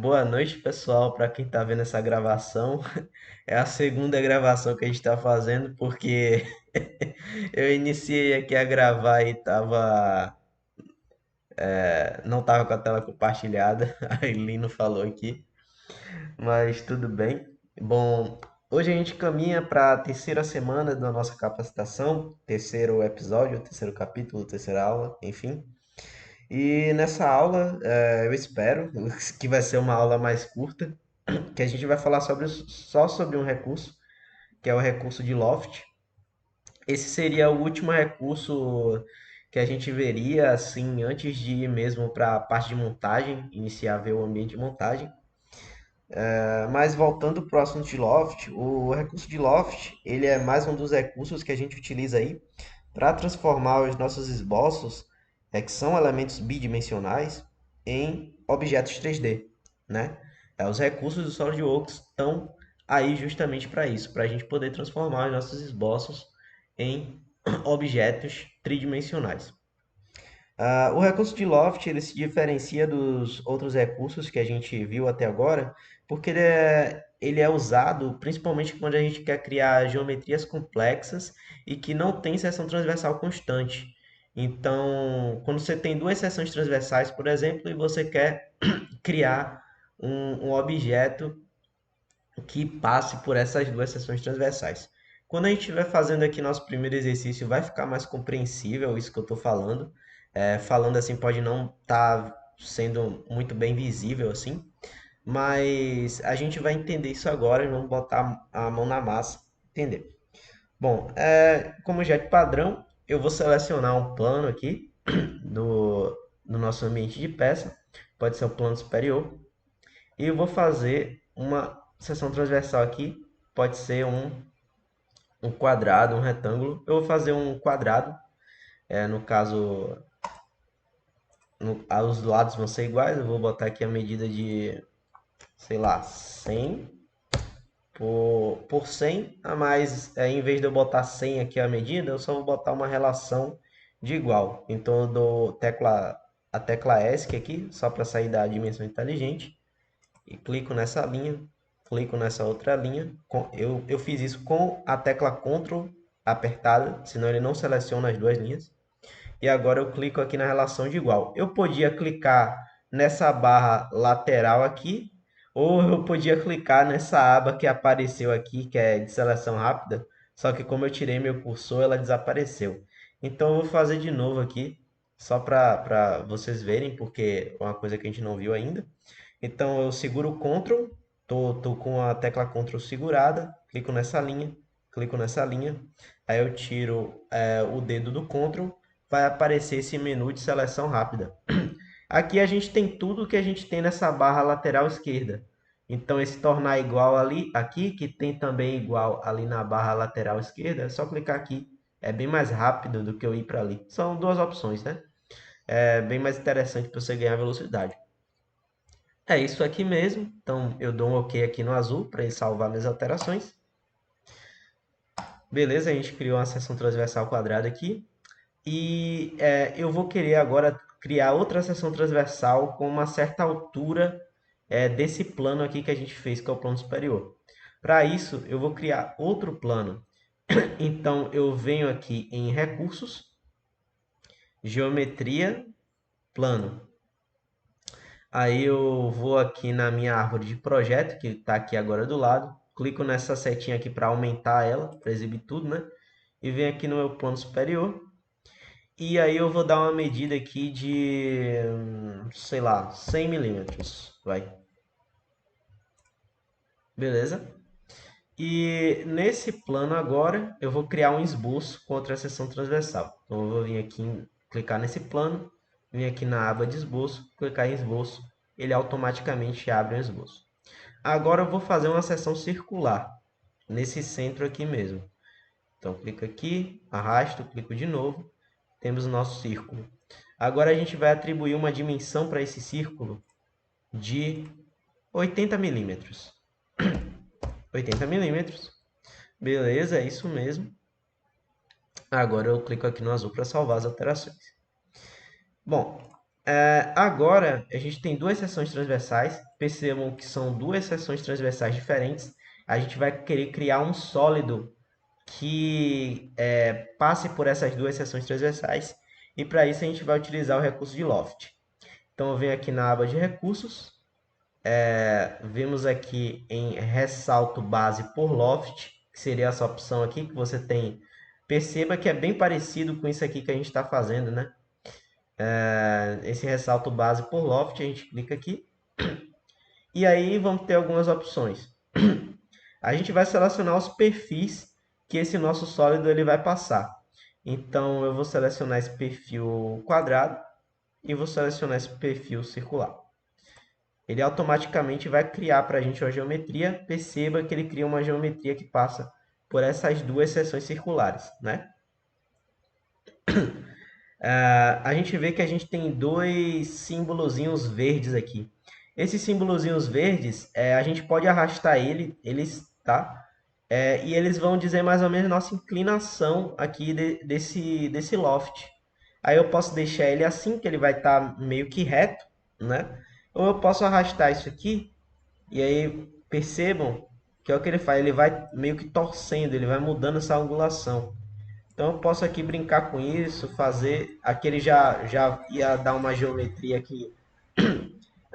Boa noite, pessoal, para quem está vendo essa gravação. É a segunda gravação que a gente está fazendo, porque eu iniciei aqui a gravar e não estava com a tela compartilhada. A Lino falou aqui, mas tudo bem. Bom, hoje a gente caminha para a terceira semana da nossa capacitação, terceiro episódio, terceiro capítulo, terceira aula, enfim. E nessa aula, eu espero que vai ser uma aula mais curta, que a gente vai falar só sobre um recurso, que é o recurso de Loft. Esse seria o último recurso que a gente veria assim antes de ir mesmo para a parte de montagem, iniciar a ver o ambiente de montagem. Mas voltando para o assunto de Loft, o recurso de Loft, ele é mais um dos recursos que a gente utiliza aí para transformar os nossos esboços, que são elementos bidimensionais, em objetos 3D, né? Os recursos do SolidWorks estão aí justamente para isso, para a gente poder transformar os nossos esboços em objetos tridimensionais. O recurso de Loft ele se diferencia dos outros recursos que a gente viu até agora, porque ele é usado principalmente quando a gente quer criar geometrias complexas e que não tem seção transversal constante. Então, quando você tem duas seções transversais, por exemplo, e você quer criar um objeto que passe por essas duas seções transversais. Quando a gente estiver fazendo aqui nosso primeiro exercício, vai ficar mais compreensível isso que eu estou falando. Falando assim pode não estar sendo muito bem visível assim, mas a gente vai entender isso agora e vamos botar a mão na massa, entender. Bom, como já é de padrão, eu vou selecionar um plano aqui do nosso ambiente de peça, pode ser o plano superior, e eu vou fazer uma seção transversal aqui, pode ser um quadrado, um retângulo. Eu vou fazer um quadrado, no caso, os lados vão ser iguais. Eu vou botar aqui a medida de, sei lá, 100 por 100, mas em vez de eu botar 100 aqui a medida, eu só vou botar uma relação de igual. Então eu dou a tecla ESC aqui, só para sair da dimensão inteligente, e clico nessa linha, clico nessa outra linha. Eu fiz isso com a tecla Ctrl apertada, senão ele não seleciona as duas linhas. E agora eu clico aqui na relação de igual. Eu podia clicar nessa barra lateral aqui, ou eu podia clicar nessa aba que apareceu aqui, que é de seleção rápida, só que como eu tirei meu cursor, ela desapareceu. Então eu vou fazer de novo aqui, só para vocês verem, porque é uma coisa que a gente não viu ainda. Então eu seguro o Ctrl, tô com a tecla Ctrl segurada, clico nessa linha, aí eu tiro o dedo do Ctrl, vai aparecer esse menu de seleção rápida. Aqui a gente tem tudo que a gente tem nessa barra lateral esquerda. Então esse tornar igual ali, aqui, que tem também igual ali na barra lateral esquerda, é só clicar aqui. É bem mais rápido do que eu ir para ali. São duas opções, né? É bem mais interessante para você ganhar velocidade. É isso aqui mesmo. Então eu dou um OK aqui no azul para ele salvar minhas alterações. Beleza, a gente criou uma seção transversal quadrada aqui. E eu vou querer agora criar outra seção transversal com uma certa altura desse plano aqui que a gente fez, que é o plano superior. Para isso, eu vou criar outro plano. Então, eu venho aqui em Recursos, Geometria, Plano. Aí eu vou aqui na minha árvore de projeto, que está aqui agora do lado. Clico nessa setinha aqui para aumentar ela, para exibir tudo, né? E venho aqui no meu plano superior. E aí eu vou dar uma medida aqui de, sei lá, 100 milímetros, vai. Beleza? E nesse plano agora, eu vou criar um esboço contra a seção transversal. Então eu vou vir aqui, clicar nesse plano, vir aqui na aba de esboço, clicar em esboço, ele automaticamente abre um esboço. Agora eu vou fazer uma seção circular, nesse centro aqui mesmo. Então clico aqui, arrasto, clico de novo, temos o nosso círculo. Agora a gente vai atribuir uma dimensão para esse círculo de 80 milímetros. 80 milímetros. Beleza, é isso mesmo. Agora eu clico aqui no azul para salvar as alterações. Bom, Agora, a gente tem duas seções transversais. Percebam que são duas seções transversais diferentes. A gente vai querer criar um sólido que passe por essas duas seções transversais. E para isso a gente vai utilizar o recurso de Loft. Então eu venho aqui na aba de recursos, vemos aqui em ressalto base por Loft, que seria essa opção aqui que você tem. Perceba que é bem parecido com isso aqui que a gente está fazendo, né? Esse ressalto base por Loft, a gente clica aqui. E aí vamos ter algumas opções. A gente vai selecionar os perfis que esse nosso sólido ele vai passar. Então eu vou selecionar esse perfil quadrado e vou selecionar esse perfil circular. Ele automaticamente vai criar para a gente uma geometria. Perceba que ele cria uma geometria que passa por essas duas seções circulares, né? A gente vê que a gente tem dois símbolozinhos verdes aqui. Esses símbolozinhos verdes, a gente pode arrastar eles, tá? E eles vão dizer mais ou menos nossa inclinação aqui desse loft. Aí eu posso deixar ele assim, que ele vai estar meio que reto, né? Ou eu posso arrastar isso aqui, e aí percebam que é o que ele faz, ele vai meio que torcendo, ele vai mudando essa angulação. Então eu posso aqui brincar com isso, fazer. Aqui ele já ia dar uma geometria que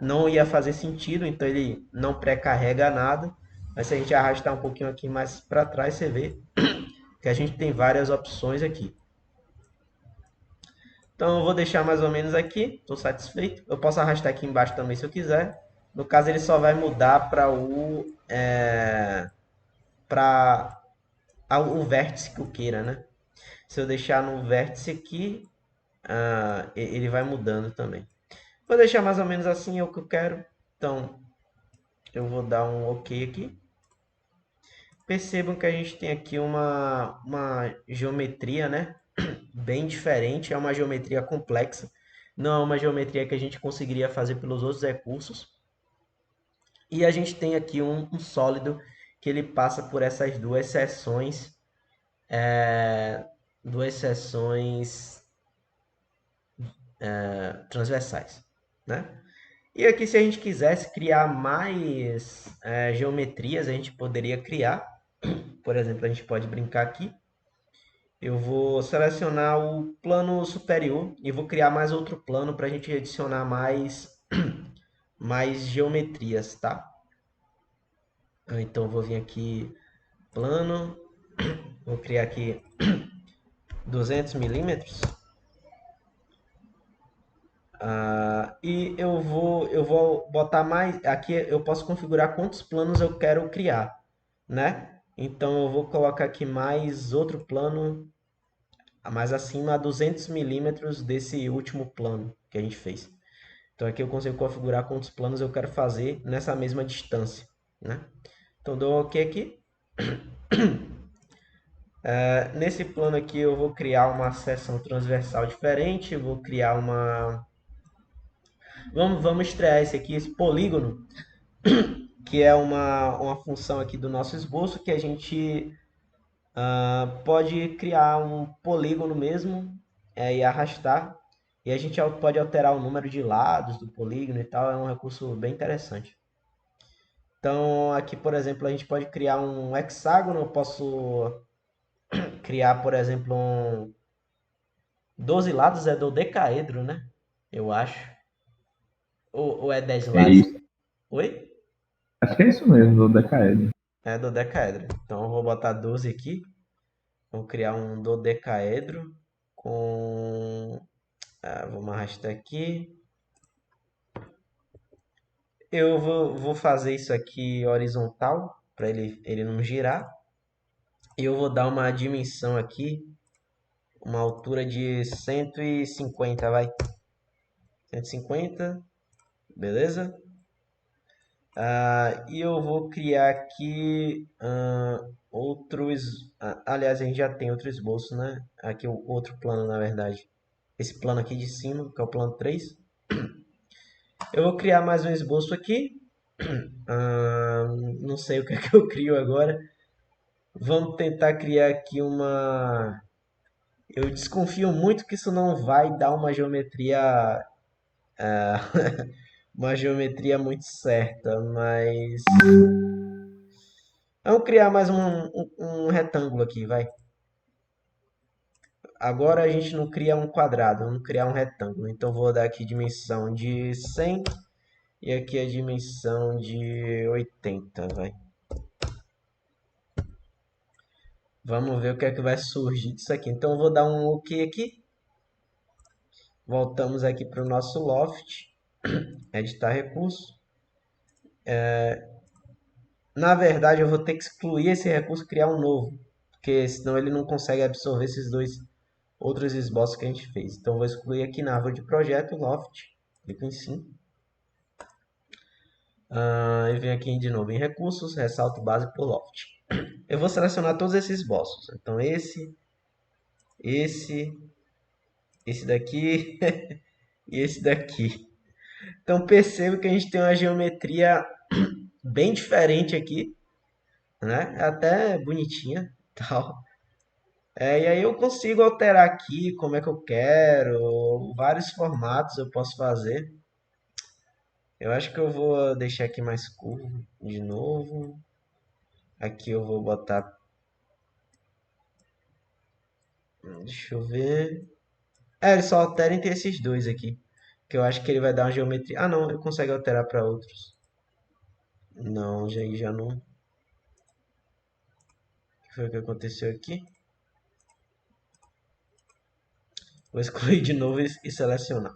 não ia fazer sentido, então ele não pré-carrega nada. Mas se a gente arrastar um pouquinho aqui mais para trás, você vê que a gente tem várias opções aqui. Então eu vou deixar mais ou menos aqui, estou satisfeito. Eu posso arrastar aqui embaixo também se eu quiser. No caso ele só vai mudar para o vértice que eu queira, né? Se eu deixar no vértice aqui, ele vai mudando também. Vou deixar mais ou menos assim, é o que eu quero. Então, eu vou dar um OK aqui. Percebam que a gente tem aqui uma geometria, né? Bem diferente, é uma geometria complexa. Não é uma geometria que a gente conseguiria fazer pelos outros recursos. E a gente tem aqui um sólido que ele passa por essas duas seções transversais, né? E aqui, se a gente quisesse criar mais geometrias, a gente poderia criar. Por exemplo, a gente pode brincar aqui. Eu vou selecionar o plano superior e vou criar mais outro plano para a gente adicionar mais geometrias, tá? Então, eu vou vir aqui, plano, vou criar aqui 200 milímetros. E eu vou botar mais. Aqui eu posso configurar quantos planos eu quero criar, né? Então eu vou colocar aqui mais outro plano, mais acima a 200 milímetros desse último plano que a gente fez. Então aqui eu consigo configurar quantos planos eu quero fazer nessa mesma distância, né? Então dou OK aqui. Nesse plano aqui eu vou criar uma seção transversal diferente, vou criar uma. Vamos estrear esse polígono, que é uma função aqui do nosso esboço, que a gente pode criar um polígono mesmo e arrastar. E a gente pode alterar o número de lados do polígono e tal, é um recurso bem interessante. Então, aqui, por exemplo, a gente pode criar um hexágono, eu posso criar, por exemplo, 12 lados é dodecaedro, né? Eu acho. Ou é 10 É lados? isso. Oi? Acho que é isso mesmo, do decaedro. É dodecaedro. Então, eu vou botar 12 aqui. Vou criar um dodecaedro com... vamos arrastar aqui. Eu vou fazer isso aqui horizontal, para ele não girar. E eu vou dar uma dimensão aqui, uma altura de 150, vai. 150, beleza? E eu vou criar aqui outros. Aliás, a gente já tem outro esboço, né? Aqui o outro plano, na verdade. Esse plano aqui de cima, que é o plano 3. Eu vou criar mais um esboço aqui. Não sei o que é que eu crio agora. Vamos tentar criar aqui uma. Eu desconfio muito que isso não vai dar uma geometria uma geometria muito certa, mas vamos criar mais um retângulo aqui, vai. Agora a gente não cria um quadrado, vamos criar um retângulo. Então vou dar aqui dimensão de 100 e aqui a dimensão de 80, vai. Vamos ver o que é que vai surgir disso aqui. Então eu vou dar um OK aqui. Voltamos aqui para o nosso loft, editar recurso. Na verdade, eu vou ter que excluir esse recurso e criar um novo, porque senão ele não consegue absorver esses dois outros esboços que a gente fez. Então, eu vou excluir aqui na árvore de projeto, Loft, clico em sim. E venho aqui de novo em recursos, ressalto base por Loft. Eu vou selecionar todos esses esboços. Então, esse, esse daqui e esse daqui. Então, percebo que a gente tem uma geometria bem diferente aqui, né? É até bonitinha, tal. E aí eu consigo alterar aqui como é que eu quero, vários formatos eu posso fazer. Eu acho que eu vou deixar aqui mais curvo de novo. Aqui eu vou botar, deixa eu ver. Ele só altera entre esses dois aqui, que eu acho que ele vai dar uma geometria. Ah, não, ele consegue alterar para outros. Não, já não. O que foi que aconteceu aqui? Vou excluir de novo e selecionar.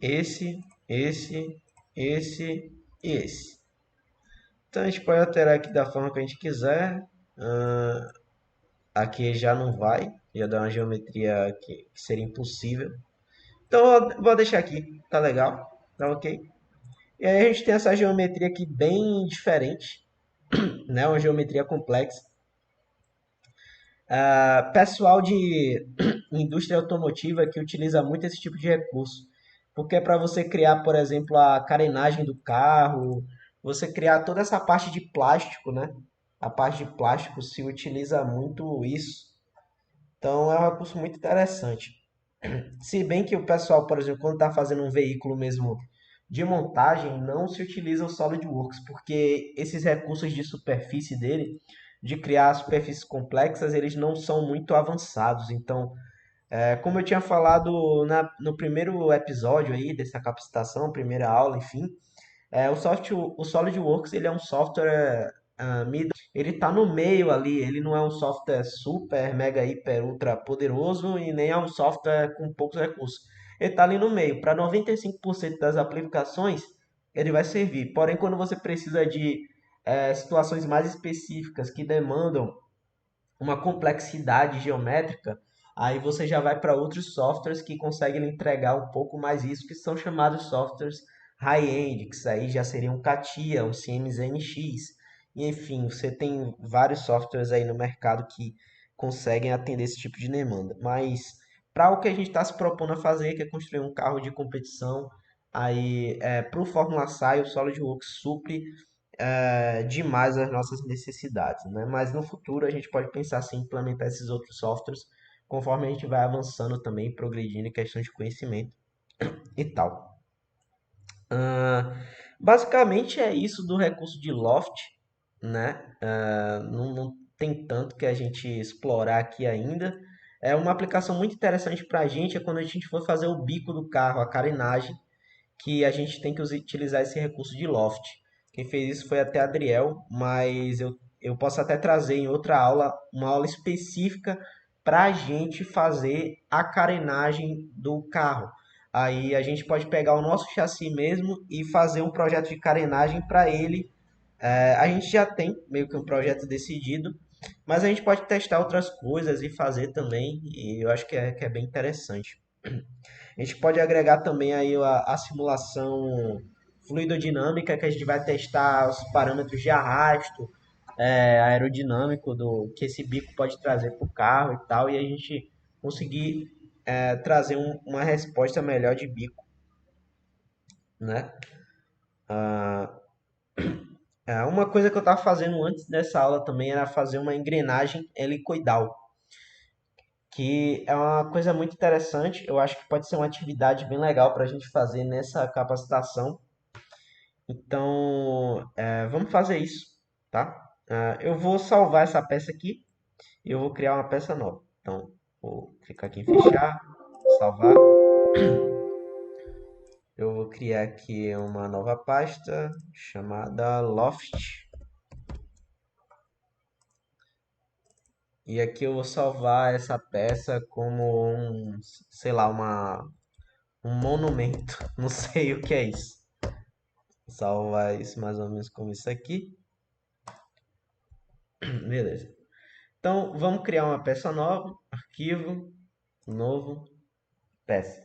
Esse, esse e esse. Então a gente pode alterar aqui da forma que a gente quiser. Ah, aqui já não vai, já dá uma geometria que seria impossível. Então eu vou deixar aqui, tá legal, tá ok. E aí a gente tem essa geometria aqui bem diferente, né? Uma geometria complexa. Pessoal de indústria automotiva que utiliza muito esse tipo de recurso, porque é para você criar, por exemplo, a carenagem do carro, você criar toda essa parte de plástico, né? A parte de plástico se utiliza muito isso. Então é um recurso muito interessante. Se bem que o pessoal, por exemplo, quando está fazendo um veículo mesmo de montagem, não se utiliza o SolidWorks, porque esses recursos de superfície dele, de criar superfícies complexas, eles não são muito avançados. Então, como eu tinha falado no primeiro episódio aí dessa capacitação, primeira aula, enfim, o SolidWorks ele é um software ele está no meio ali, ele não é um software super, mega, hiper, ultra poderoso e nem é um software com poucos recursos. Ele está ali no meio. Para 95% das aplicações, ele vai servir. Porém, quando você precisa de situações mais específicas que demandam uma complexidade geométrica, aí você já vai para outros softwares que conseguem entregar um pouco mais isso, que são chamados softwares high-end, que isso aí já seria um CATIA, um CMZNX. E, enfim, você tem vários softwares aí no mercado que conseguem atender esse tipo de demanda. Mas para o que a gente está se propondo a fazer, que é construir um carro de competição, aí para o Fórmula SAI, o SolidWorks supre demais as nossas necessidades, né? Mas no futuro a gente pode pensar assim, em implementar esses outros softwares conforme a gente vai avançando também, progredindo em questão de conhecimento e tal. Ah, basicamente é isso do recurso de Loft, né? Não tem tanto que a gente explorar aqui ainda. É uma aplicação muito interessante para a gente é quando a gente for fazer o bico do carro, a carenagem, que a gente tem que utilizar esse recurso de loft. Quem fez isso foi até Adriel, mas eu posso até trazer em outra aula, uma aula específica para a gente fazer a carenagem do carro. Aí a gente pode pegar o nosso chassi mesmo e fazer um projeto de carenagem para ele. A gente já tem meio que um projeto decidido, mas a gente pode testar outras coisas e fazer também, e eu acho que é bem interessante. A gente pode agregar também aí a simulação fluidodinâmica, que a gente vai testar os parâmetros de arrasto, aerodinâmico do que esse bico pode trazer para o carro e tal, e a gente conseguir trazer uma resposta melhor de bico, né? Uma coisa que eu estava fazendo antes dessa aula também era fazer uma engrenagem helicoidal, que é uma coisa muito interessante. Eu acho que pode ser uma atividade bem legal para a gente fazer nessa capacitação. Então, vamos fazer isso, tá? Eu vou salvar essa peça aqui e eu vou criar uma peça nova. Então, vou clicar aqui em fechar, salvar. Eu vou criar aqui uma nova pasta chamada Loft. E aqui eu vou salvar essa peça como sei lá, um monumento. Não sei o que é isso. Vou salvar isso mais ou menos como isso aqui. Beleza. Então, vamos criar uma peça nova. Arquivo, novo, peça.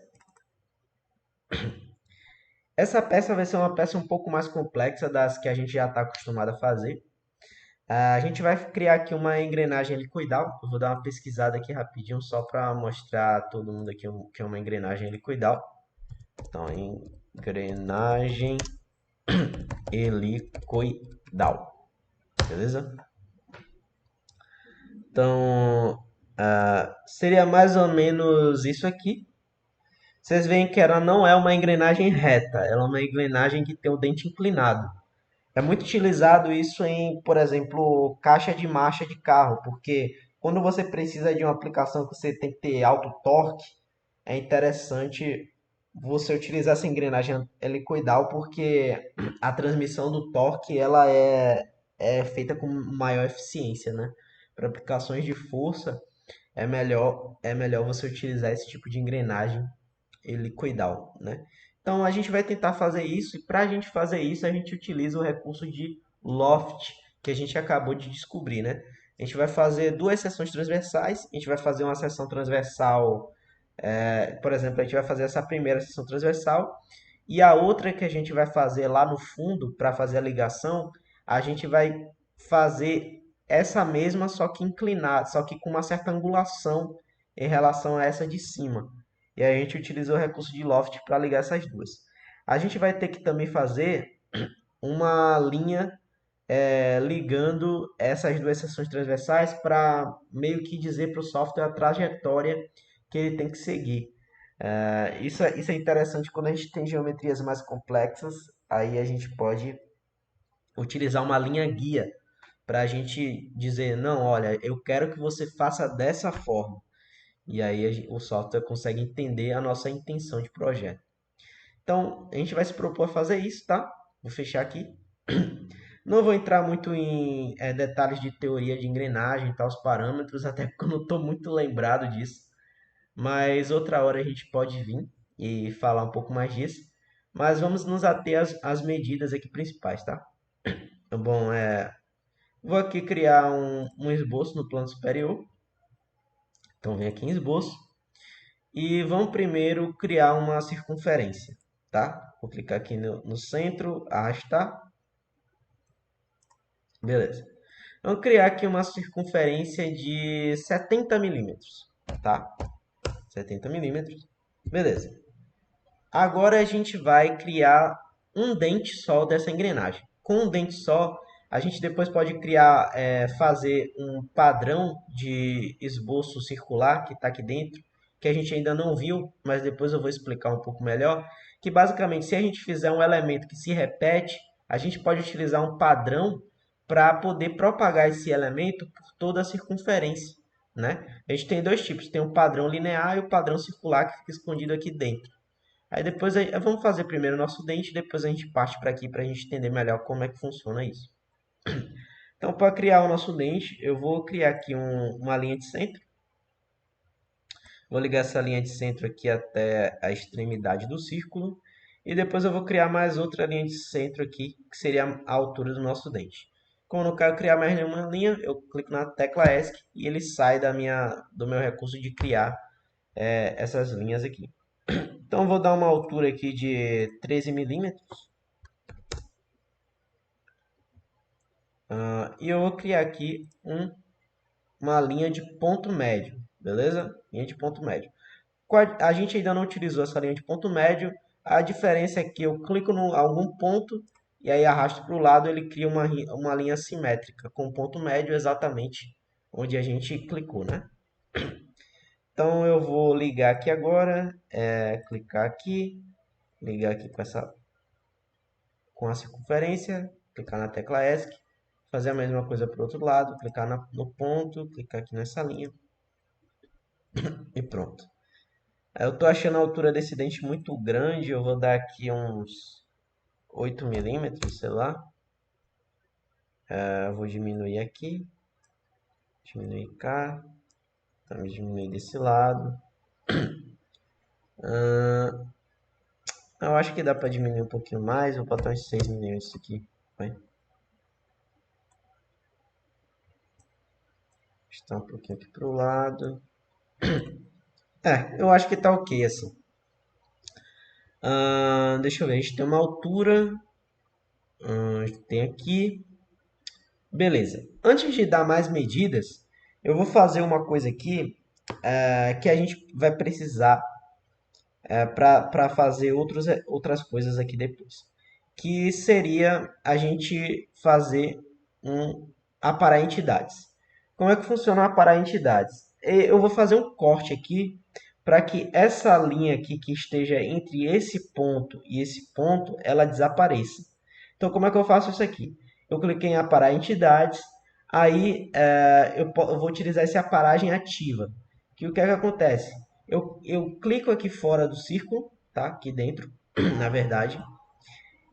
Essa peça vai ser uma peça um pouco mais complexa das que a gente já está acostumado a fazer. A gente vai criar aqui uma engrenagem helicoidal. Eu vou dar uma pesquisada aqui rapidinho só para mostrar a todo mundo aqui o que é uma engrenagem helicoidal. Então, engrenagem helicoidal. Beleza? Então, seria mais ou menos isso aqui. Vocês veem que ela não é uma engrenagem reta, ela é uma engrenagem que tem o dente inclinado. É muito utilizado isso em, por exemplo, caixa de marcha de carro, porque quando você precisa de uma aplicação que você tem que ter alto torque, é interessante você utilizar essa engrenagem helicoidal, porque a transmissão do torque é feita com maior eficiência, né? Para aplicações de força, é melhor você utilizar esse tipo de engrenagem helicoidal, né? Então a gente vai tentar fazer isso e para a gente fazer isso a gente utiliza o recurso de loft que a gente acabou de descobrir, né? A gente vai fazer duas seções transversais, a gente vai fazer uma seção transversal, por exemplo, a gente vai fazer essa primeira seção transversal e a outra que a gente vai fazer lá no fundo para fazer a ligação, a gente vai fazer essa mesma só que inclinada, só que com uma certa angulação em relação a essa de cima. E aí a gente utilizou o recurso de loft para ligar essas duas. A gente vai ter que também fazer uma linha ligando essas duas seções transversais para meio que dizer para o software a trajetória que ele tem que seguir. Isso é interessante quando a gente tem geometrias mais complexas, aí a gente pode utilizar uma linha guia para a gente dizer, não, olha, eu quero que você faça dessa forma. E aí o software consegue entender a nossa intenção de projeto. Então, a gente vai se propor a fazer isso, tá? Vou fechar aqui. Não vou entrar muito em detalhes de teoria de engrenagem e tal, os parâmetros, até porque eu não estou muito lembrado disso. Mas outra hora a gente pode vir e falar um pouco mais disso. Mas vamos nos ater às medidas aqui principais, tá? Bom, vou aqui criar um esboço no plano superior. Então, vem aqui em esboço. E vamos primeiro criar uma circunferência, tá? Vou clicar aqui no centro, arrastar. Beleza. Vamos criar aqui uma circunferência de 70 milímetros, tá? 70 milímetros. Beleza. Agora a gente vai criar um dente só dessa engrenagem. Com um dente só, a gente depois pode criar, fazer um padrão de esboço circular que está aqui dentro, que a gente ainda não viu, mas depois eu vou explicar um pouco melhor. Que basicamente, se a gente fizer um elemento que se repete, a gente pode utilizar um padrão para poder propagar esse elemento por toda a circunferência, né? A gente tem dois tipos, tem o padrão linear e o padrão circular que fica escondido aqui dentro. Aí depois vamos fazer primeiro o nosso dente, depois a gente parte para aqui para a gente entender melhor como é que funciona isso. Então, para criar o nosso dente, eu vou criar aqui uma linha de centro. Vou ligar essa linha de centro aqui até a extremidade do círculo. E depois eu vou criar mais outra linha de centro aqui, que seria a altura do nosso dente. Como eu não quero criar mais nenhuma linha, eu clico na tecla ESC e ele sai do meu recurso de criar essas linhas aqui. Então, eu vou dar uma altura aqui de 13 milímetros. E eu vou criar aqui uma linha de ponto médio, beleza? Linha de ponto médio. A gente ainda não utilizou essa linha de ponto médio. A diferença é que eu clico em algum ponto e aí arrasto para o lado, ele cria uma linha simétrica com ponto médio exatamente onde a gente clicou, né? Então eu vou ligar aqui agora, clicar aqui, ligar aqui com a circunferência, clicar na tecla ESC, fazer a mesma coisa para o outro lado, clicar no ponto, clicar aqui nessa linha e pronto. Eu estou achando a altura desse dente muito grande, eu vou dar aqui uns 8 milímetros, sei lá. Eu vou diminuir aqui, diminuir cá, também diminuir desse lado. Eu acho que dá para diminuir um pouquinho mais, vou botar uns 6 milímetros aqui. Vai. Está um pouquinho aqui para o lado. Eu acho que tá ok assim. Deixa eu ver, a gente tem uma altura, a gente tem aqui. Beleza. Antes de dar mais medidas, eu vou fazer uma coisa aqui que a gente vai precisar para fazer outras coisas aqui depois. Que seria a gente fazer um aparar entidades. Como é que funciona o aparar entidades? Eu vou fazer um corte aqui para que essa linha aqui que esteja entre esse ponto e esse ponto, ela desapareça. Então, como é que eu faço isso aqui? Eu cliquei em aparar entidades, aí eu vou utilizar essa aparagem ativa. Que o que é que acontece? Eu clico aqui fora do círculo, tá? Aqui dentro, na verdade.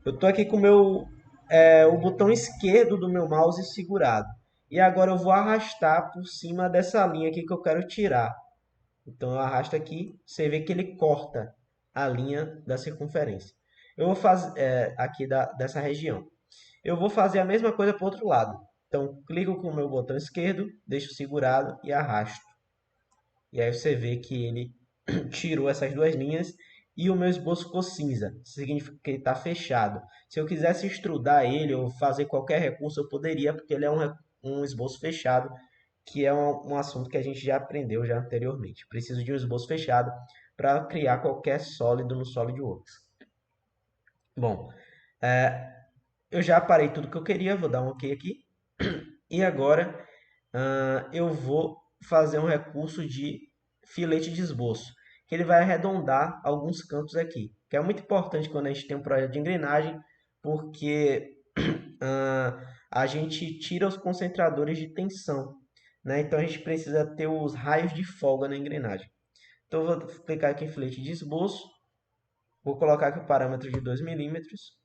Eu estou aqui com o botão esquerdo do meu mouse segurado. E agora eu vou arrastar por cima dessa linha aqui que eu quero tirar. Então eu arrasto aqui, você vê que ele corta a linha da circunferência. Eu vou fazer aqui dessa região. Eu vou fazer a mesma coisa para o outro lado. Então clico com o meu botão esquerdo, deixo segurado e arrasto. E aí você vê que ele tirou essas duas linhas e o meu esboço ficou cinza. Isso significa que ele está fechado. Se eu quisesse extrudar ele ou fazer qualquer recurso, eu poderia, porque ele é um esboço fechado, que é um assunto que a gente já aprendeu já anteriormente. Preciso de um esboço fechado para criar qualquer sólido no SolidWorks. Bom, eu já parei tudo que eu queria, vou dar um OK aqui. E agora eu vou fazer um recurso de filete de esboço, que ele vai arredondar alguns cantos aqui, que é muito importante quando a gente tem um projeto de engrenagem, porque a gente tira os concentradores de tensão, né? Então a gente precisa ter os raios de folga na engrenagem. Então eu vou clicar aqui em filete de esboço, vou colocar aqui o parâmetro de 2 milímetros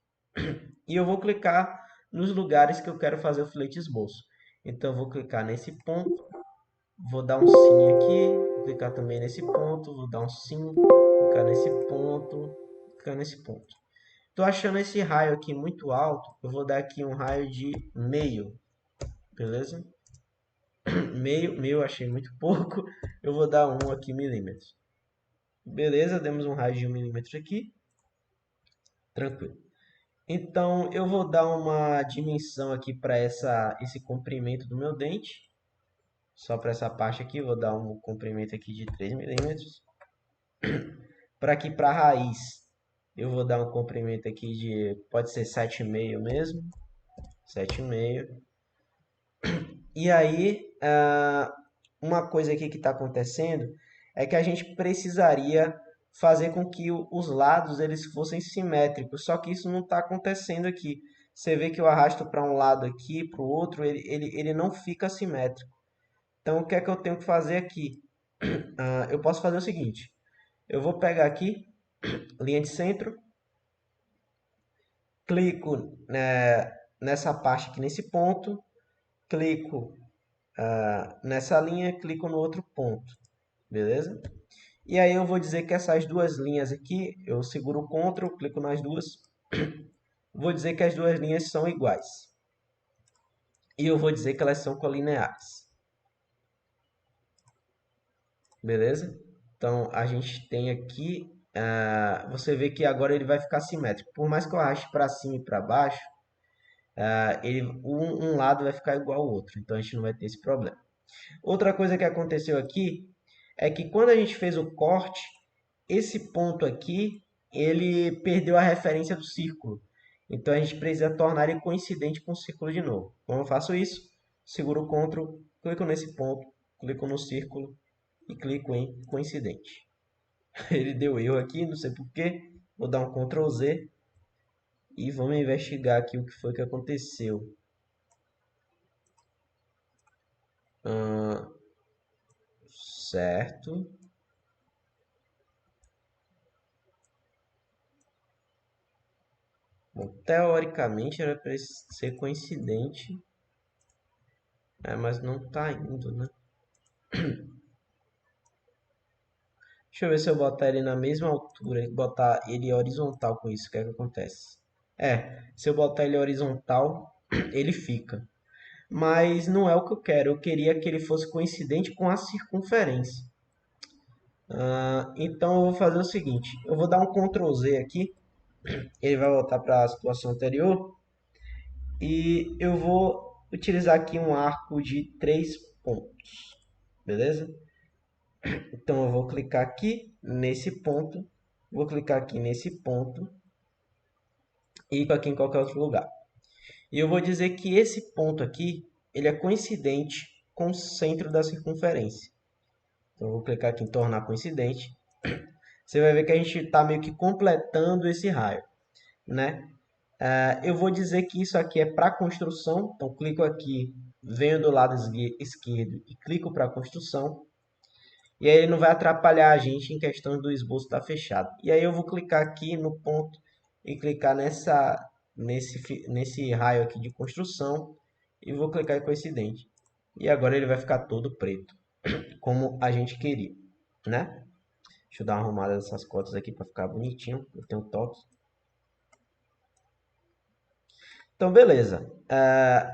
e eu vou clicar nos lugares que eu quero fazer o filete de esboço. Então eu vou clicar nesse ponto, vou dar um sim aqui, vou clicar também nesse ponto, vou dar um sim, clicar nesse ponto, clicar nesse ponto. Estou achando esse raio aqui muito alto, eu vou dar aqui um raio de meio, beleza? Meio achei muito pouco, eu vou dar um aqui milímetros. Beleza, demos um raio de 1 milímetro aqui, tranquilo. Então eu vou dar uma dimensão aqui para esse comprimento do meu dente. Só para essa parte aqui, vou dar um comprimento aqui de 3 milímetros. Para aqui, para a raiz, eu vou dar um comprimento aqui de, pode ser 7,5 mesmo. 7,5. E aí, uma coisa aqui que está acontecendo é que a gente precisaria fazer com que os lados eles fossem simétricos. Só que isso não está acontecendo aqui. Você vê que eu arrasto para um lado aqui, para o outro, ele não fica simétrico. Então, o que é que eu tenho que fazer aqui? Eu posso fazer o seguinte. Eu vou pegar aqui, linha de centro, clico nessa parte aqui, nesse ponto, clico nessa linha, clico no outro ponto, beleza? E aí eu vou dizer que essas duas linhas aqui, eu seguro o Ctrl, clico nas duas, vou dizer que as duas linhas são iguais. E eu vou dizer que elas são colineares. Beleza? Então, a gente tem aqui, você vê que agora ele vai ficar simétrico. Por mais que eu arraste para cima e para baixo, um lado vai ficar igual ao outro. Então, a gente não vai ter esse problema. Outra coisa que aconteceu aqui é que quando a gente fez o corte, esse ponto aqui, ele perdeu a referência do círculo. Então, a gente precisa tornar ele coincidente com o círculo de novo. Como eu faço isso? Seguro o Ctrl, clico nesse ponto, clico no círculo, e clico em coincidente. Ele deu erro aqui, não sei porquê. Vou dar um Ctrl Z e vamos investigar aqui o que foi que aconteceu. Certo. Bom, teoricamente era para ser coincidente, mas não está indo, né? Deixa eu ver se eu botar ele na mesma altura, botar ele horizontal com isso, o que é que acontece? Se eu botar ele horizontal, ele fica. Mas não é o que eu quero, eu queria que ele fosse coincidente com a circunferência. Então eu vou fazer o seguinte, eu vou dar um Ctrl Z aqui, ele vai voltar para a situação anterior, e eu vou utilizar aqui um arco de 3 pontos, beleza? Então eu vou clicar aqui nesse ponto, vou clicar aqui nesse ponto e aqui em qualquer outro lugar. E eu vou dizer que esse ponto aqui, ele é coincidente com o centro da circunferência. Então eu vou clicar aqui em tornar coincidente. Você vai ver que a gente está meio que completando esse raio, né? Eu vou dizer que isso aqui é para construção. Então clico aqui, venho do lado esquerdo e clico para construção. E aí ele não vai atrapalhar a gente em questão do esboço estar fechado. E aí eu vou clicar aqui no ponto e clicar nesse raio aqui de construção e vou clicar em coincidente. E agora ele vai ficar todo preto, como a gente queria, né? Deixa eu dar uma arrumada nessas cotas aqui para ficar bonitinho. Eu tenho toque. Então, beleza.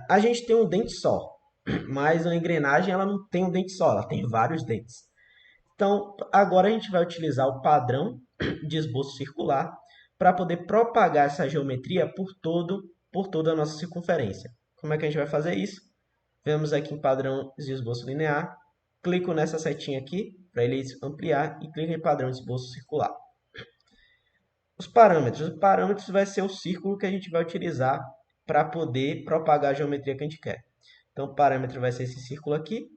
A gente tem um dente só, mas a engrenagem ela não tem um dente só, ela tem vários dentes. Então, agora a gente vai utilizar o padrão de esboço circular para poder propagar essa geometria por toda a nossa circunferência. Como é que a gente vai fazer isso? Vamos aqui em padrão de esboço linear, clico nessa setinha aqui para ele ampliar e clico em padrão de esboço circular. O parâmetros vai ser o círculo que a gente vai utilizar para poder propagar a geometria que a gente quer. Então, o parâmetro vai ser esse círculo aqui.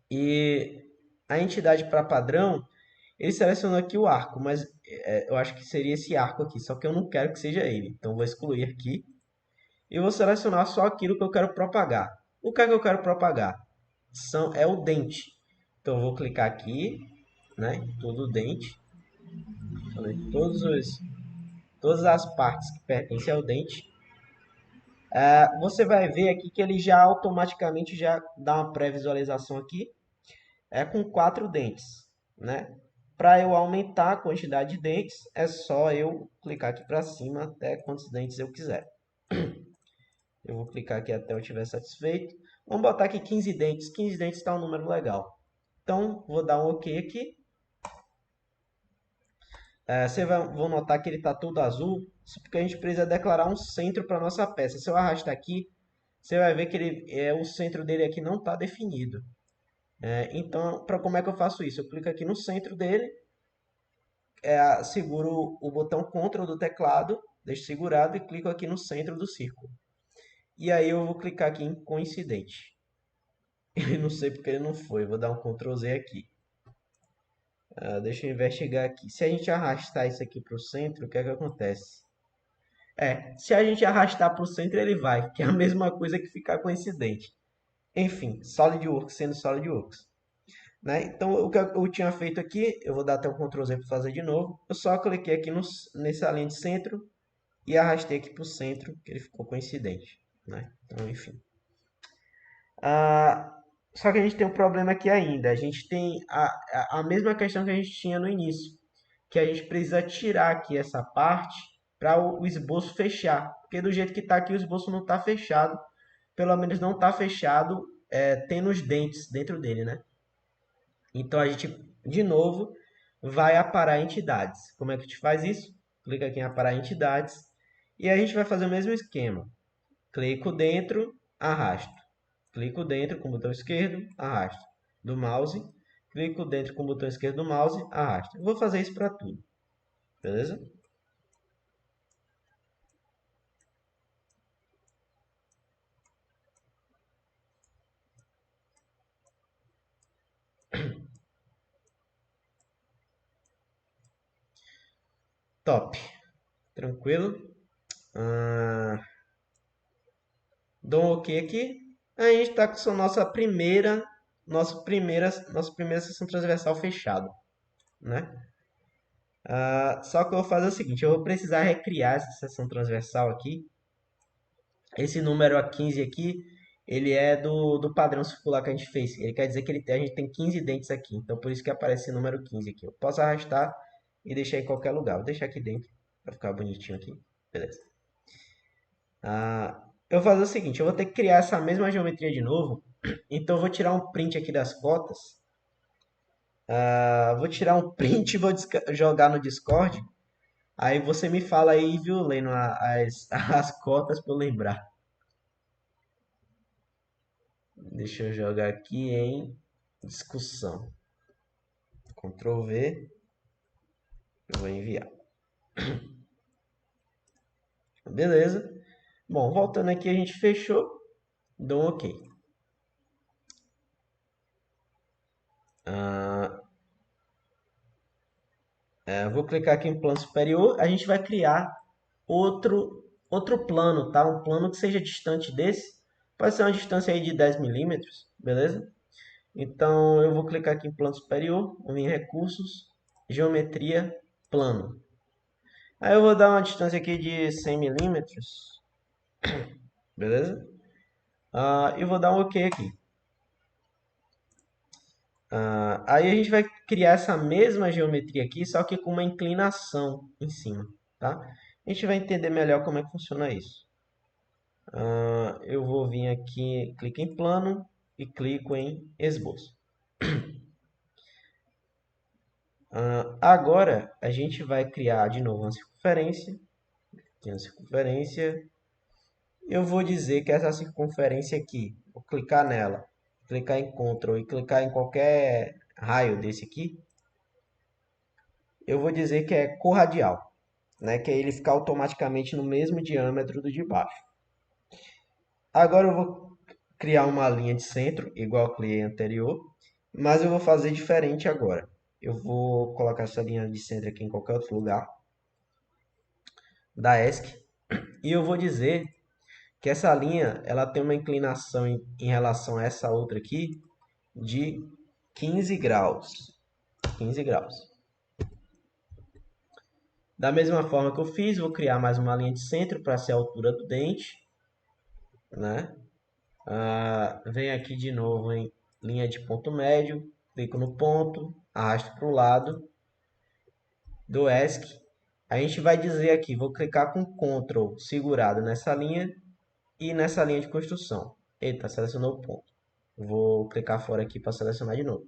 E a entidade para padrão, ele selecionou aqui o arco, mas eu acho que seria esse arco aqui, só que eu não quero que seja ele. Então, vou excluir aqui e vou selecionar só aquilo que eu quero propagar. O que é que eu quero propagar? É o dente. Então, eu vou clicar aqui, né, em todo o dente, todas as partes que pertencem ao dente. Você vai ver aqui que ele já automaticamente já dá uma pré-visualização aqui, com 4 dentes, né? Para eu aumentar a quantidade de dentes, é só eu clicar aqui para cima até quantos dentes eu quiser. Eu vou clicar aqui até eu estiver satisfeito. Vamos botar aqui 15 dentes. 15 dentes está um número legal. Então, vou dar um OK aqui. Vão notar que ele está todo azul, porque a gente precisa declarar um centro para a nossa peça. Se eu arrastar aqui, você vai ver que o centro dele aqui não está definido. Então, como é que eu faço isso? Eu clico aqui no centro dele, seguro o botão Ctrl do teclado, deixo segurado e clico aqui no centro do círculo. E aí eu vou clicar aqui em coincidente. E não sei porque ele não foi, vou dar um Ctrl Z aqui. Deixa eu investigar aqui. Se a gente arrastar isso aqui para o centro, o que é que acontece? Se a gente arrastar para o centro, ele vai, que é a mesma coisa que ficar coincidente. Enfim, SolidWorks sendo SolidWorks. Né? Então, o que eu tinha feito aqui, eu vou dar até um Ctrl Z para fazer de novo. Eu só cliquei aqui nessa linha de centro e arrastei aqui para o centro, que ele ficou coincidente. Né? Então, enfim. Só que a gente tem um problema aqui ainda. A gente tem a mesma questão que a gente tinha no início, que a gente precisa tirar aqui essa parte para o esboço fechar. Porque do jeito que está aqui, o esboço não está fechado. Pelo menos não está fechado, tendo os dentes dentro dele, né? Então a gente, de novo, vai aparar entidades. Como é que a gente faz isso? Clica aqui em aparar entidades e a gente vai fazer o mesmo esquema. Clico dentro, arrasto. Clico dentro com o botão esquerdo, arrasto. Do mouse, clico dentro com o botão esquerdo do mouse, arrasto. Eu vou fazer isso para tudo. Beleza? Top. Tranquilo. Dou um OK aqui. A gente está com a nossa primeira seção transversal fechada, né? Só que eu vou fazer o seguinte, eu vou precisar recriar essa seção transversal aqui. Esse número 15 aqui, ele é do padrão circular que a gente fez. Ele quer dizer que a gente tem 15 dentes aqui. Então, por isso que aparece esse número 15 aqui. Eu posso arrastar e deixar em qualquer lugar. Vou deixar aqui dentro, para ficar bonitinho aqui. Beleza. Eu vou fazer o seguinte, eu vou ter que criar essa mesma geometria de novo. Então, eu vou tirar um print aqui das cotas. Vou tirar um print e vou jogar no Discord. Aí você me fala aí, viu, lendo as cotas para eu lembrar. Deixa eu jogar aqui em discussão. Ctrl V. Eu vou enviar. Beleza. Bom, voltando aqui, a gente fechou. Dou um OK. Vou clicar aqui em plano superior. A gente vai criar outro plano, tá? Um plano que seja distante desse. Pode ser uma distância aí de 10 milímetros, beleza? Então, eu vou clicar aqui em plano superior, vou vir em recursos, geometria, plano. Aí eu vou dar uma distância aqui de 100 milímetros, beleza? E vou dar um OK aqui. Aí a gente vai criar essa mesma geometria aqui, só que com uma inclinação em cima, tá? A gente vai entender melhor como é que funciona isso. Eu vou vir aqui, clico em plano e clico em esboço. Agora a gente vai criar de novo uma circunferência. Aqui uma circunferência. Eu vou dizer que essa circunferência aqui, vou clicar nela, clicar em Ctrl e clicar em qualquer raio desse aqui. Eu vou dizer que é corradial, né? Que é ele ficar automaticamente no mesmo diâmetro do de baixo. Agora eu vou criar uma linha de centro, igual eu criei anterior, mas eu vou fazer diferente agora. Eu vou colocar essa linha de centro aqui em qualquer outro lugar da ESC e eu vou dizer que essa linha ela tem uma inclinação em relação a essa outra aqui de 15 graus. 15 graus. Da mesma forma que eu fiz, vou criar mais uma linha de centro para ser a altura do dente, né? Venho aqui de novo em linha de ponto médio, clico no ponto, arrasto para o lado do ESC. A gente vai dizer aqui, vou clicar com Ctrl segurado nessa linha e nessa linha de construção. Eita, selecionou o ponto. Vou clicar fora aqui para selecionar de novo.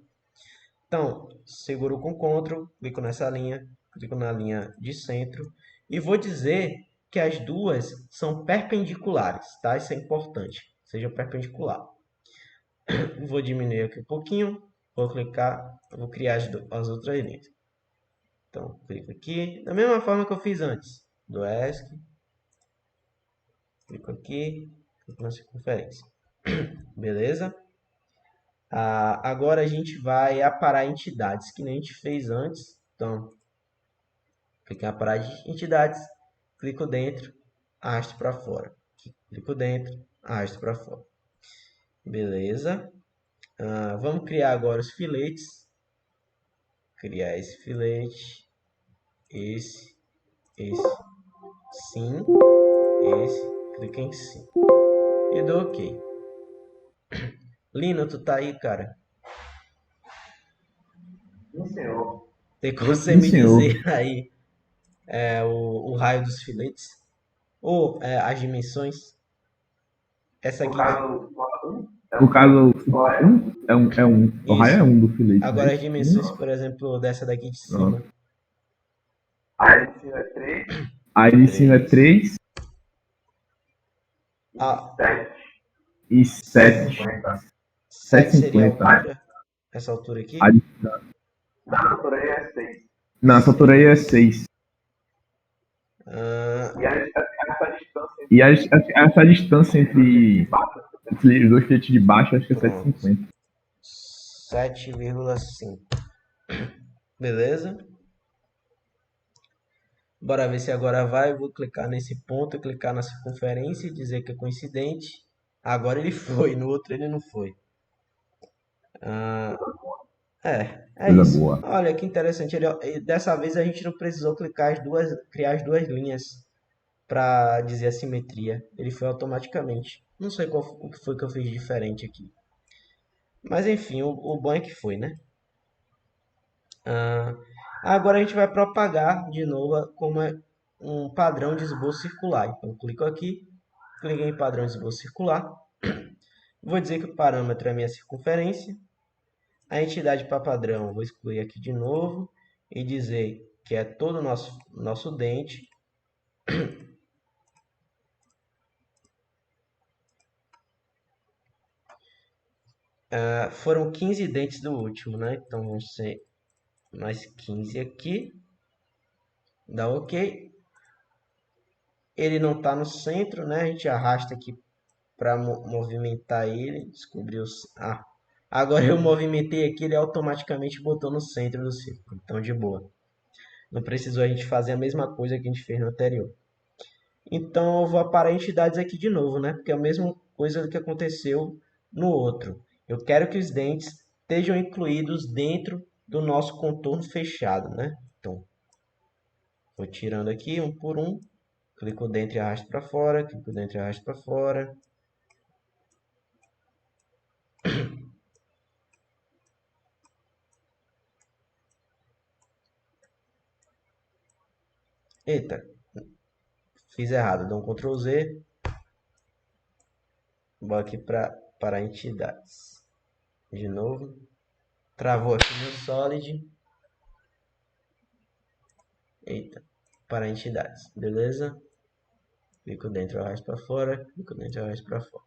Então, seguro com Ctrl, clico nessa linha, clico na linha de centro e vou dizer que as duas são perpendiculares, tá? Isso é importante, seja perpendicular. Vou diminuir aqui um pouquinho, vou clicar, vou criar as outras linhas. Então, clico aqui, da mesma forma que eu fiz antes, do ESC, clico aqui, clico na circunferência. Beleza? Agora a gente vai aparar entidades, que nem a gente fez antes. Então, clico em aparar de entidades, clico dentro, arrasto para fora. Clico dentro, arrasto para fora. Beleza? Vamos criar agora os filetes. Criar esse filete, esse, sim, esse, clica em sim. E dou OK. Lino, tu tá aí, cara? Sim, senhor. Tem como você Sim, me senhor. dizer aí o raio dos filetes? Ou as dimensões? Essa No aqui. caso, No caso, qual é? é um. O raio Isso. é um do filete, Agora né? as dimensões, por exemplo, dessa daqui de cima. Pronto. Aí de cima é 3, Aí de cima é 3 Ah, 7, e 7. 50. 7 seria a 7,50. altura. Essa altura aqui. Aí, Na altura aí é 6. na altura aí é 6. Ah, E aí, essa distância E essa distância entre os dois filetes de baixo, acho que é pronto. 7,50. 7,5. Beleza? Bora ver se agora vai. Eu vou clicar nesse ponto, clicar na circunferência e dizer que é coincidente. Agora ele foi, no outro ele não foi. É Coisa isso. boa. Olha que interessante. Dessa vez a gente não precisou criar as duas linhas para dizer a simetria. Ele foi automaticamente. Não sei o que foi que eu fiz diferente aqui. Mas enfim, o bom é que foi, né? Ah, agora a gente vai propagar de novo como é um padrão de esboço circular. Então, eu clico aqui, cliquei em padrão de esboço circular. Vou dizer que o parâmetro é a minha circunferência. A entidade para padrão, vou excluir aqui de novo e dizer que é todo o nosso dente. Foram 15 dentes do último, né? Então, vão ser mais 15 aqui. Dá OK. Ele não está no centro, né? A gente arrasta aqui para movimentar ele. Descobrir os... agora eu movimentei aqui, ele automaticamente botou no centro do círculo. Então, de boa. Não precisou a gente fazer a mesma coisa que a gente fez no anterior. Então, eu vou aparar entidades aqui de novo, né? Porque é a mesma coisa que aconteceu no outro. Eu quero que os dentes estejam incluídos dentro do nosso contorno fechado, né? Então, vou tirando aqui um por um. Clico dentro e arrasto para fora. Clico dentro e arrasto para fora. Eita, fiz errado. Dou um Ctrl Z. Vou aqui para entidades. De novo. Travou aqui no Solid. Eita, para entidades. Beleza? Clico dentro e arrasto para fora. Clico dentro e arrasto para fora.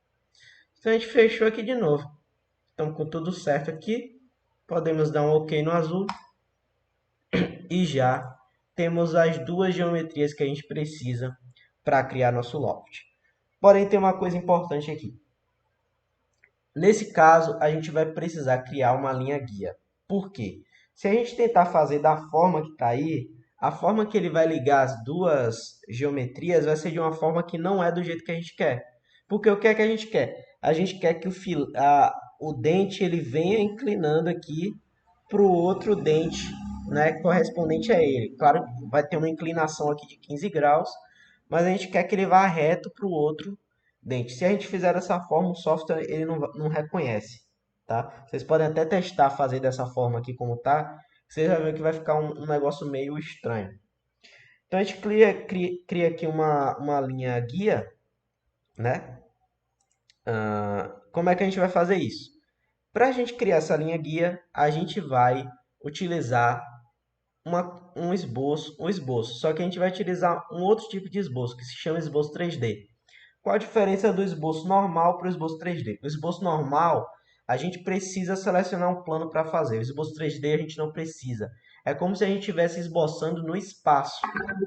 Então a gente fechou aqui de novo. Então com tudo certo aqui. Podemos dar um OK no azul. E já temos as duas geometrias que a gente precisa para criar nosso loft. Porém, tem uma coisa importante aqui. Nesse caso, a gente vai precisar criar uma linha guia. Por quê? Se a gente tentar fazer da forma que está aí, a forma que ele vai ligar as duas geometrias vai ser de uma forma que não é do jeito que a gente quer. Porque o que é que a gente quer? A gente quer que o dente ele venha inclinando aqui para o outro dente, né, correspondente a ele. Claro, vai ter uma inclinação aqui de 15 graus, mas a gente quer que ele vá reto para o outro dente. Se a gente fizer dessa forma, o software ele não reconhece, tá? Vocês podem até testar fazer dessa forma aqui como tá, vocês vão ver que vai ficar um negócio meio estranho. Então a gente cria aqui uma linha guia, né? Como é que a gente vai fazer isso? Para a gente criar essa linha guia, a gente vai utilizar um esboço, só que a gente vai utilizar um outro tipo de esboço, que se chama esboço 3D. Qual a diferença do esboço normal para o esboço 3D? O esboço normal, a gente precisa selecionar um plano para fazer. O esboço 3D a gente não precisa. É como se a gente estivesse esboçando no espaço,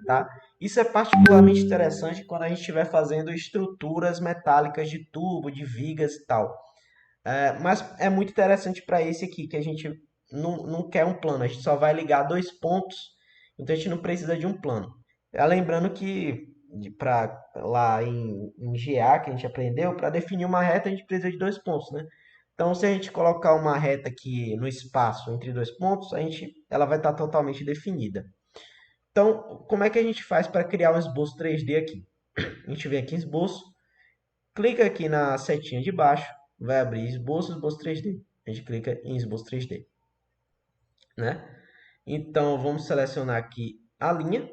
tá? Isso é particularmente interessante quando a gente estiver fazendo estruturas metálicas de tubo, de vigas e tal. Mas é muito interessante para esse aqui, que a gente não quer um plano, a gente só vai ligar dois pontos, então a gente não precisa de um plano. Lembrando que para lá em GA que a gente aprendeu, para definir uma reta a gente precisa de dois pontos, né? Então se a gente colocar uma reta aqui no espaço entre dois pontos, ela vai estar totalmente definida. Então, como é que a gente faz para criar um esboço 3D aqui? A gente vem aqui em esboço, clica aqui na setinha de baixo, vai abrir esboço 3D. A gente clica em esboço 3D, né? Então, vamos selecionar aqui a linha.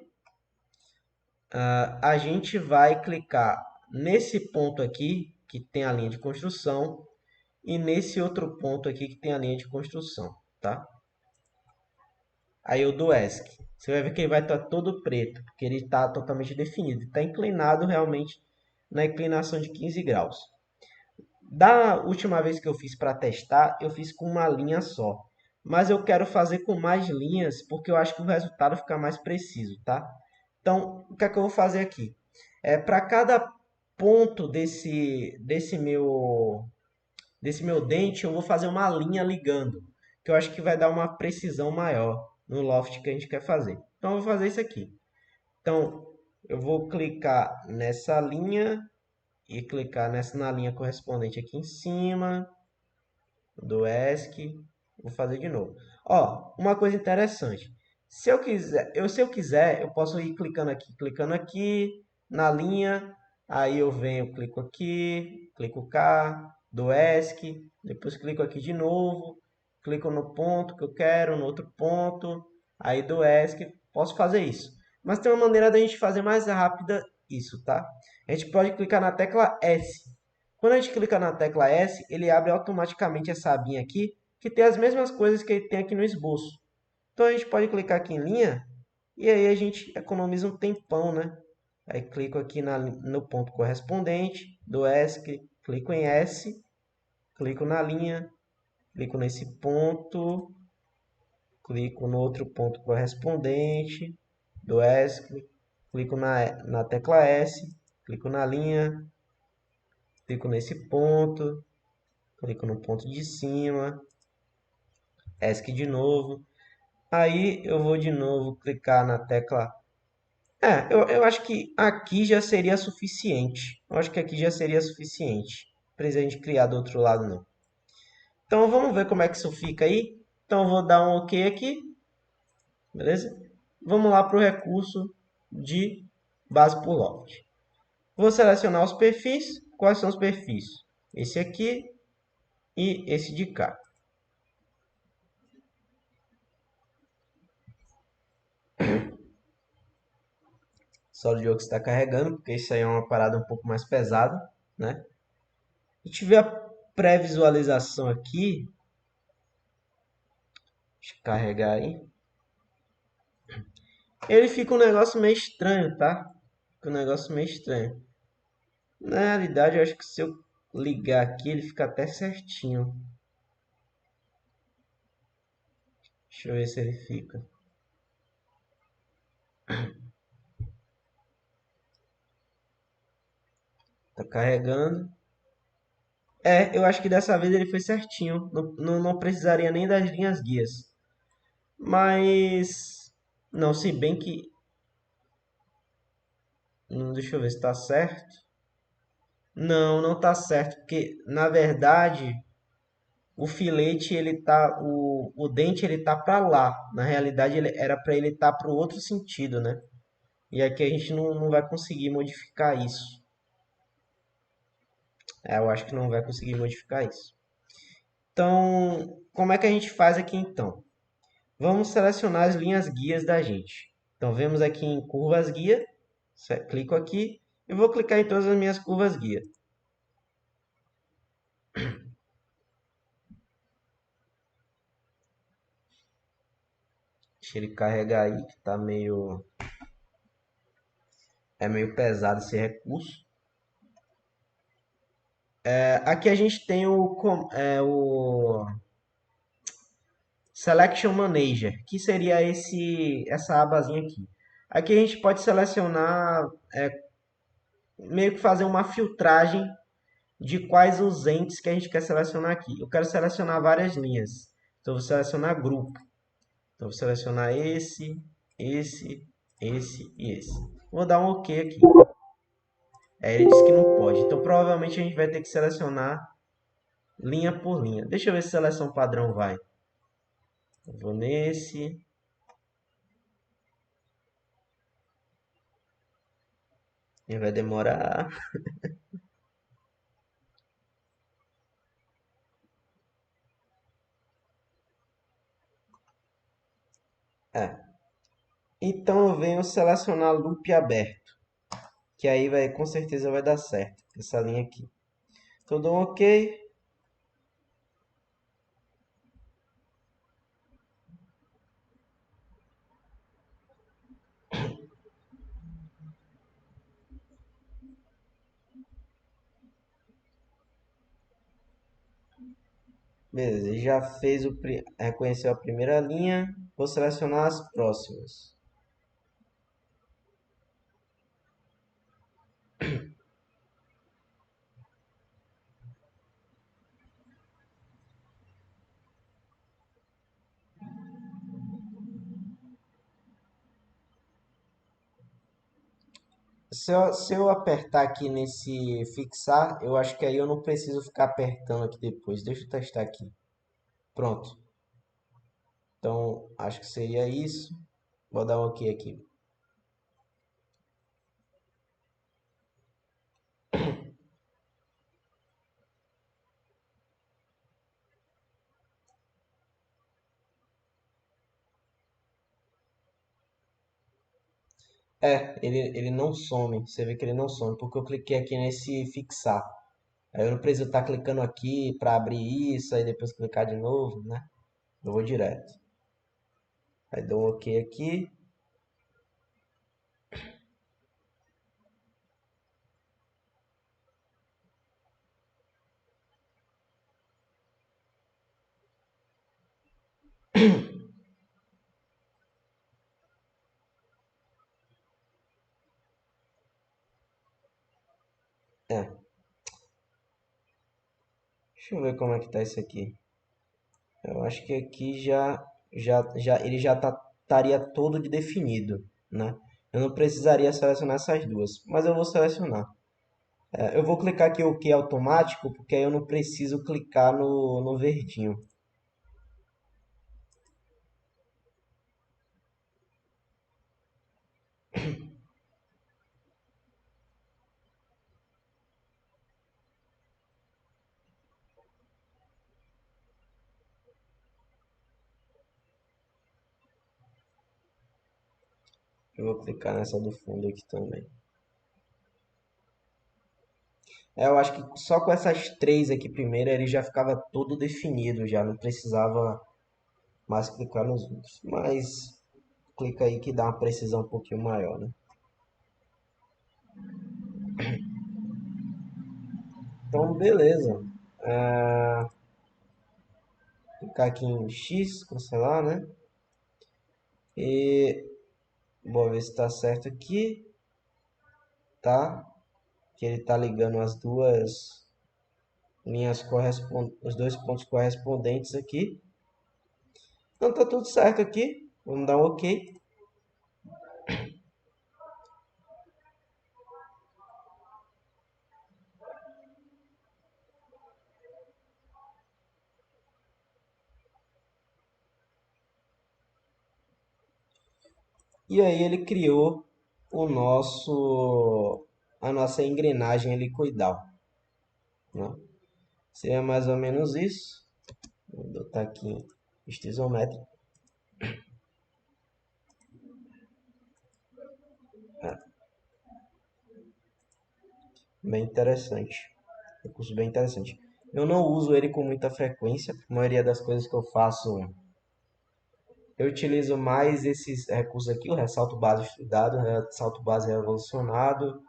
A gente vai clicar nesse ponto aqui, que tem a linha de construção, e nesse outro ponto aqui, que tem a linha de construção, tá? Aí eu dou ESC. Você vai ver que ele vai estar todo preto, porque ele está totalmente definido. Está inclinado realmente na inclinação de 15 graus. Da última vez que eu fiz para testar, eu fiz com uma linha só. Mas eu quero fazer com mais linhas, porque eu acho que o resultado fica mais preciso, tá? Então, o que é que eu vou fazer aqui? Para cada ponto desse meu dente, eu vou fazer uma linha ligando, que eu acho que vai dar uma precisão maior no loft que a gente quer fazer. Então, eu vou fazer isso aqui. Então, eu vou clicar nessa linha e clicar na linha correspondente aqui em cima do ESC. Vou fazer de novo. Ó, uma coisa interessante. Se eu quiser, eu posso ir clicando aqui na linha. Aí eu venho, clico aqui, clico cá, do ESC, depois clico aqui de novo, clico no ponto que eu quero, no outro ponto, aí do ESC, posso fazer isso. Mas tem uma maneira da gente fazer mais rápida isso, tá? A gente pode clicar na tecla S. Quando a gente clica na tecla S, ele abre automaticamente essa abinha aqui, que tem as mesmas coisas que ele tem aqui no esboço. Então a gente pode clicar aqui em linha e aí a gente economiza um tempão, né? Aí clico aqui no ponto correspondente do S, clico em S, clico na linha, clico nesse ponto, clico no outro ponto correspondente do S, clico na tecla S, clico na linha, clico nesse ponto, clico no ponto de cima, ESC de novo. Aí eu vou de novo clicar na tecla. Eu acho que aqui já seria suficiente. Eu acho que aqui já seria suficiente. Não precisa a gente criar do outro lado, não. Então vamos ver como é que isso fica aí. Então eu vou dar um OK aqui. Beleza? Vamos lá para o recurso de base por loft. Vou selecionar os perfis. Quais são os perfis? Esse aqui e esse de cá. SolidWorks está carregando, porque isso aí é uma parada um pouco mais pesada, né? A gente vê a pré-visualização aqui. Deixa eu carregar aí. Ele fica um negócio meio estranho, tá? Fica um negócio meio estranho. Na realidade, eu acho que se eu ligar aqui, ele fica até certinho. Deixa eu ver se ele fica. Tá carregando. Eu acho que dessa vez ele foi certinho. Não precisaria nem das linhas guias. Mas... Não, se bem que... Deixa eu ver se tá certo. Não, não tá certo. Porque, na verdade... O filete, o dente, ele tá para lá. Na realidade, era para ele estar para o outro sentido, né? E aqui a gente não vai conseguir modificar isso. Eu acho que não vai conseguir modificar isso. Então, como é que a gente faz aqui então? Vamos selecionar as linhas guias da gente. Então, vemos aqui em curvas guia, clico aqui e vou clicar em todas as minhas curvas guia. Deixa ele carregar aí, que tá meio pesado esse recurso. Aqui a gente tem o Selection Manager, que seria essa abazinha aqui. Aqui a gente pode selecionar, meio que fazer uma filtragem de quais os entes que a gente quer selecionar aqui. Eu quero selecionar várias linhas, então vou selecionar grupo. Então vou selecionar esse e esse. Vou dar um OK aqui. Ele disse que não pode, então provavelmente a gente vai ter que selecionar linha por linha. Deixa eu ver se a seleção padrão vai. Eu vou nesse. E vai demorar. Então eu venho selecionar loop aberto. Que aí com certeza vai dar certo. Essa linha aqui. Então dou um OK. Beleza, já reconheceu a primeira linha. Vou selecionar as próximas. Se eu apertar aqui nesse fixar, eu acho que aí eu não preciso ficar apertando aqui depois. Deixa eu testar aqui. Pronto. Então, acho que seria isso. Vou dar um OK aqui. Ele não some. Você vê que ele não some, porque eu cliquei aqui nesse fixar. Aí eu não preciso estar clicando aqui para abrir isso, aí depois clicar de novo, né? Eu vou direto. Aí dou um OK aqui. É, deixa eu ver como é que tá isso aqui. Eu acho que aqui ele já estaria todo de definido, né? Eu não precisaria selecionar essas duas, mas eu vou selecionar. Eu vou clicar aqui OK automático, porque aí eu não preciso clicar no verdinho. Eu vou clicar nessa do fundo aqui também. Eu acho que só com essas três aqui primeiro ele já ficava todo definido, já não precisava mais clicar nos outros. Mas clica aí que dá uma precisão um pouquinho maior, né? Então, beleza. Clicar aqui em X, cancelar, né? E vou ver se está certo aqui, tá? Que ele tá ligando as duas linhas os dois pontos correspondentes aqui. Então tá tudo certo aqui. Vamos dar um OK. E aí ele criou a nossa engrenagem helicoidal, né? Seria mais ou menos isso. Vou botar aqui em isométrico. Bem interessante. Recurso bem interessante. Eu não uso ele com muita frequência. A maioria das coisas que eu faço, eu utilizo mais esses recursos aqui, o ressalto base estudado, o ressalto base revolucionado,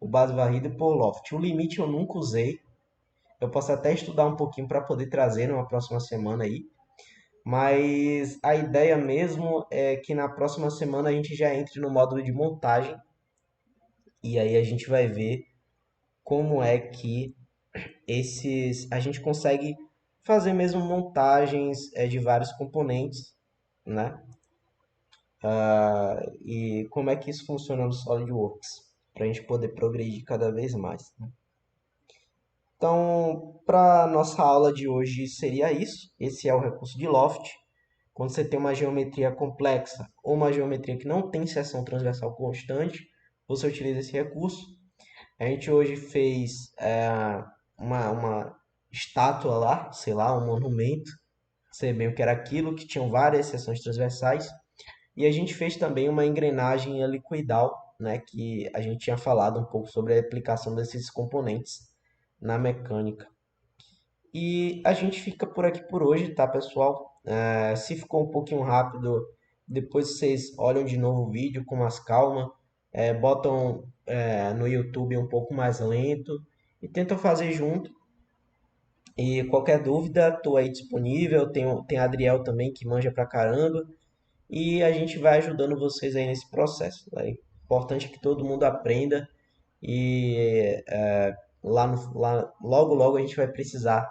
o base varrido e por loft. O limite eu nunca usei. Eu posso até estudar um pouquinho para poder trazer numa próxima semana aí. Mas a ideia mesmo é que na próxima semana a gente já entre no módulo de montagem. E aí a gente vai ver como é que a gente consegue fazer mesmo montagens de vários componentes, né? E como é que isso funciona no SolidWorks, para a gente poder progredir cada vez mais, né? Então, para nossa aula de hoje seria isso. Esse é o recurso de Loft. Quando você tem uma geometria complexa ou uma geometria que não tem seção transversal constante, você utiliza esse recurso. A gente hoje fez uma estátua lá, sei lá, um monumento, não sei bem o que era aquilo, que tinham várias seções transversais. E a gente fez também uma engrenagem helicoidal, né, que a gente tinha falado um pouco sobre a aplicação desses componentes na mecânica. E a gente fica por aqui por hoje, tá, pessoal? Se ficou um pouquinho rápido, depois vocês olham de novo o vídeo com mais calma, botam no YouTube um pouco mais lento e tentam fazer junto. E qualquer dúvida, estou aí disponível. Tem a Adriel também que manja pra caramba. E a gente vai ajudando vocês aí nesse processo. É importante que todo mundo aprenda e logo logo a gente vai precisar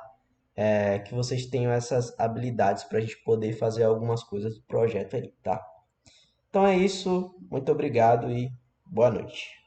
que vocês tenham essas habilidades para a gente poder fazer algumas coisas do projeto aí, tá? Então é isso, muito obrigado e boa noite.